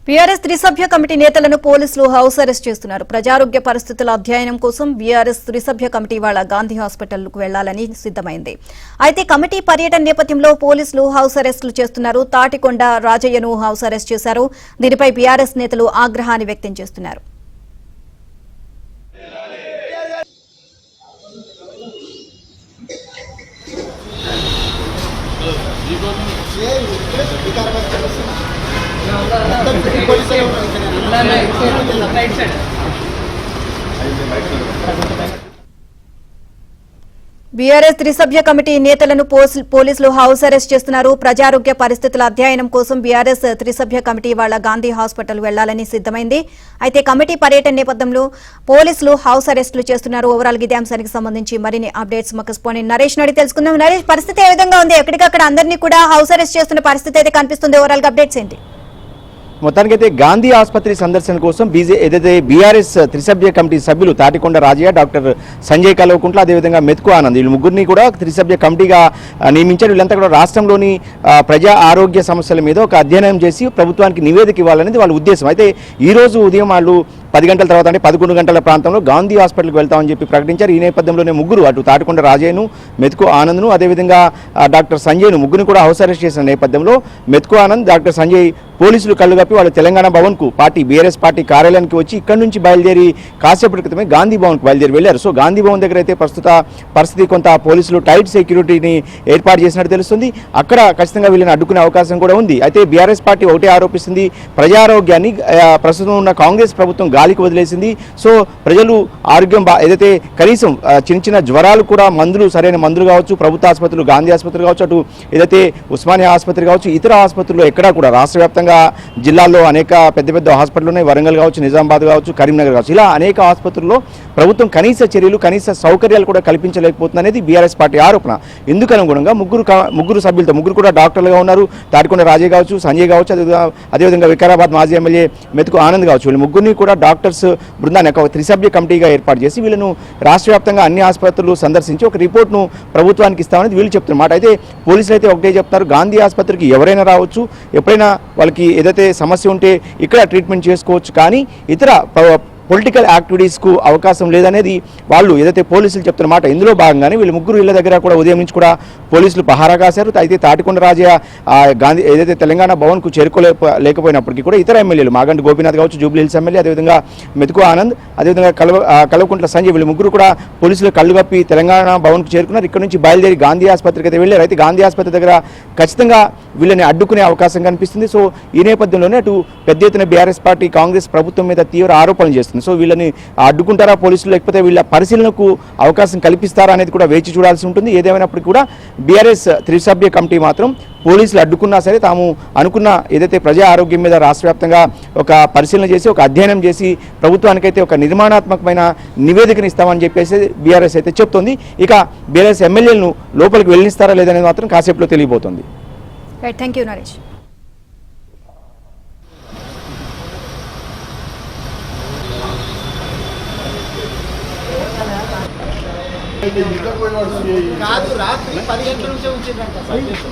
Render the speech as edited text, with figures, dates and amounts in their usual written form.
BRS త్రిసభ్య committee నేతలను పోలీసులు హౌస్ అరెస్ట్ చేస్తున్నారు. ప్రజారోగ్య పరిస్థితుల అధ్యయనం కోసం బీఆర్ఎస్ త్రిసభ్య కమిటీ వాళ్ళ గాంధీ హాస్పిటల్కు వెళ్లాలని సిద్దమైంది. అయితే కమిటీ పర్యటన నేపథ్యంలో పోలీసులు హౌస్ అరెస్టులు చేస్తున్నారు. తాటికొండ రాజయ్యను హౌస్ అరెస్ట్ చేశారు. దీనిపై బీఆర్ఎస్ నేతలు ఆగ్రహాన్ని వ్యక్తం చేస్తున్నారు. బీఆర్ఎస్ త్రిసభ్య కమిటీ నేతలను పోలీసులు హౌస్ అరెస్ట్ చేస్తున్నారు. ప్రజారోగ్య పరిస్థితుల అధ్యయనం కోసం బీఆర్ఎస్ త్రిసభ్య కమిటీ వాళ్ళ గాంధీ హాస్పిటల్ వెళ్లాలని సిద్దమైంది. అయితే కమిటీ పర్యటన నేపథ్యంలో పోలీసులు హౌస్ అరెస్టులు చేస్తున్నారు. ఓవరాల్ ఇదే అంశానికి సంబంధించి మరిన్ని అప్డేట్స్ మా కరెస్పాండెంట్ నరేష్ అడిగి తెలుసుకుందాం. నరేష్, పరిస్థితి ఏ విధంగా ఉంది? ఎక్కడికక్కడ అందరినీ కూడా హౌస్ అరెస్ట్ చేస్తున్న పరిస్థితి అయితే కనిపిస్తుంది. ఓవరాల్ గా అప్డేట్స్ ఏంటి? మొత్తానికైతే గాంధీ ఆసుపత్రి సందర్శన కోసం ఏదైతే బీఆర్ఎస్ త్రిసభ్య కమిటీ సభ్యులు తాటికొండ రాజయ్య, డాక్టర్ సంజయ్ కల్వకుంట్ల, అదేవిధంగా మెతుకు ఆనంద్, వీళ్ళు ముగ్గురిని కూడా త్రిసభ్య కమిటీగా నియమించారు. వీళ్ళంతా కూడా రాష్ట్రంలోని ప్రజా ఆరోగ్య సమస్యల మీద ఒక అధ్యయనం చేసి ప్రభుత్వానికి నివేదిక ఇవ్వాలనేది వాళ్ళ ఉద్దేశం. అయితే ఈ రోజు ఉదయం వాళ్ళు 10 గంటల తర్వాత అంటే 11 గంటల ప్రాంతంలో గాంధీ హాస్పిటల్కి వెళ్తామని చెప్పి ప్రకటించారు. ఈ నేపథ్యంలోనే ముగ్గురు, అటు తాటికొండ రాజయ్యను, మెతుకు ఆనంద్ను, అదేవిధంగా డాక్టర్ సంజయ్ను ముగ్గురిని కూడా హౌస్ అరెస్ట్ చేసిన నేపథ్యంలో మెతుకు ఆనంద్, డాక్టర్ సంజయ్ పోలీసులు కళ్ళు కప్పి వాళ్ళు తెలంగాణ భవన్కు బీఆర్ఎస్ పార్టీ కార్యాలయానికి వచ్చి ఇక్కడ నుంచి బయలుదేరి కాసేపటి క్రితమే గాంధీ భవన్కు బయలుదేరి వెళ్లారు. సో గాంధీ భవన్ దగ్గర అయితే ప్రస్తుత పరిస్థితి కొంత పోలీసులు టైట్ సెక్యూరిటీని ఏర్పాటు చేసినట్టు తెలుస్తుంది. అక్కడ ఖచ్చితంగా వీళ్ళని అడ్డుకునే అవకాశం కూడా ఉంది. అయితే బీఆర్ఎస్ పార్టీ ఒకటే ఆరోపిస్తుంది, ప్రజారోగ్యాన్ని ప్రస్తుతం ఉన్న కాంగ్రెస్ ప్రభుత్వం గాలికి వదిలేసింది. సో ప్రజలు ఆరోగ్యం ఏదైతే కనీసం చిన్న జ్వరాలు కూడా మందులు, సరైన మందులు కావచ్చు, ప్రభుత్వ ఆసుపత్రులు, గాంధీ ఆసుపత్రి కావచ్చు, అటు ఏదైతే ఉస్మానియా ఆసుపత్రి కావచ్చు, ఇతర ఆసుపత్రుల్లో ఎక్కడా కూడా రాష్ట్ర వ్యాప్తంగా జిల్లాల్లో అనేక పెద్ద పెద్ద హాస్పిటల్ ఉన్నాయి. వరంగల్ కావచ్చు, నిజామాబాద్ కావచ్చు, కరీంనగర్ కావచ్చు, ఇలా అనేక ఆసుపత్రుల్లో ప్రభుత్వం కనీస చర్యలు, కనీస సౌకర్యాలు కూడా కల్పించలేకపోతుంది అనేది బీఆర్ఎస్ పార్టీ ఆరోపణ. ఇందుకు అనుగుణంగా ముగ్గురు సభ్యులతో, ముగ్గురు కూడా డాక్టర్లుగా ఉన్నారు. తాటికొండ రాజయ్య కావచ్చు, సంజయ్ కావచ్చు, అదేవిధంగా వికారాబాద్ మాజీ ఎమ్మెల్యే మెతుకు ఆనంద్ కావచ్చు, వీళ్ళు ముగ్గురిని కూడా డాక్టర్స్ బృందాన్ని ఒక త్రిసభ్య కమిటీగా ఏర్పాటు చేసి వీళ్ళను రాష్ట్ర వ్యాప్తంగా అన్ని ఆసుపత్రులు సందర్శించి ఒక రిపోర్ట్ను ప్రభుత్వానికి ఇస్తామని వీళ్ళు చెప్తున్నమాట. అయితే పోలీసులు అయితే ఒకటే చెప్తారు, గాంధీ ఆసుపత్రికి ఎవరైనా రావచ్చు, ఎప్పుడైనా వాళ్ళకి ఏదైతే సమస్య ఉంటే ఇక్కడ ట్రీట్మెంట్ చేసుకోవచ్చు, కానీ ఇతర పొలిటికల్ యాక్టివిటీస్కు అవకాశం లేదనేది వాళ్ళు ఏదైతే పోలీసులు చెప్తున్న మాట. ఇందులో భాగంగానే వీళ్ళు ముగ్గురు ఇళ్ల దగ్గర కూడా ఉదయం నుంచి కూడా పోలీసులు పహారా కాశారు. అయితే తాటికొండ రాజయ్య గాంధీ ఏదైతే తెలంగాణ భవన్కు చేరుకోలేకపోయినప్పటికీ కూడా ఇతర ఎమ్మెల్యేలు మాగంటి గోపీనాథ్ కావచ్చు, జూబ్లీ హిల్స్ ఎమ్మెల్యే, అదేవిధంగా మెతుకు ఆనంద్, అదేవిధంగా కల్వకుంట్ల సంజయ్, వీళ్ళు ముగ్గురు కూడా పోలీసులు కళ్ళు కప్పి తెలంగాణ భవన్కు చేరుకున్నారు. ఇక్కడ నుంచి బయలుదేరి గాంధీ ఆసుపత్రికి అయితే వెళ్ళారు. అయితే గాంధీ ఆసుపత్రి దగ్గర ఖచ్చితంగా వీళ్ళని అడ్డుకునే అవకాశం కనిపిస్తుంది. సో ఈ నేపథ్యంలోనే అటు పెద్ద ఎత్తున బీఆర్ఎస్ పార్టీ కాంగ్రెస్ ప్రభుత్వం మీద తీవ్ర ఆరోపణలు చేస్తుంది. సో వీళ్ళని అడ్డుకుంటారా పోలీసులు, లేకపోతే వీళ్ళ పరిశీలనకు అవకాశం కల్పిస్తారా అనేది కూడా వేచి చూడాల్సి ఉంటుంది. ఏదేమైనప్పటికీ కూడా బీఆర్ఎస్ త్రిసభ్య కమిటీ మాత్రం పోలీసులు అడ్డుకున్నా సరే తాము అనుకున్న ఏదైతే ప్రజా ఆరోగ్యం మీద రాష్ట్ర వ్యాప్తంగా ఒక పరిశీలన చేసి, ఒక అధ్యయనం చేసి ప్రభుత్వానికైతే ఒక నిర్మాణాత్మకమైన నివేదికను ఇస్తామని చెప్పేసి బీఆర్ఎస్ అయితే చెప్తోంది. ఇక బీఆర్ఎస్ ఎమ్మెల్యేలను లోపలికి వెళ్ళనిస్తారా లేదనేది మాత్రం కాసేపులో తెలియబోతోంది. Thank you Naresh. కాదు, రాత్రి 10 గంటల నుంచే ఉంచిందంట. పోలీసు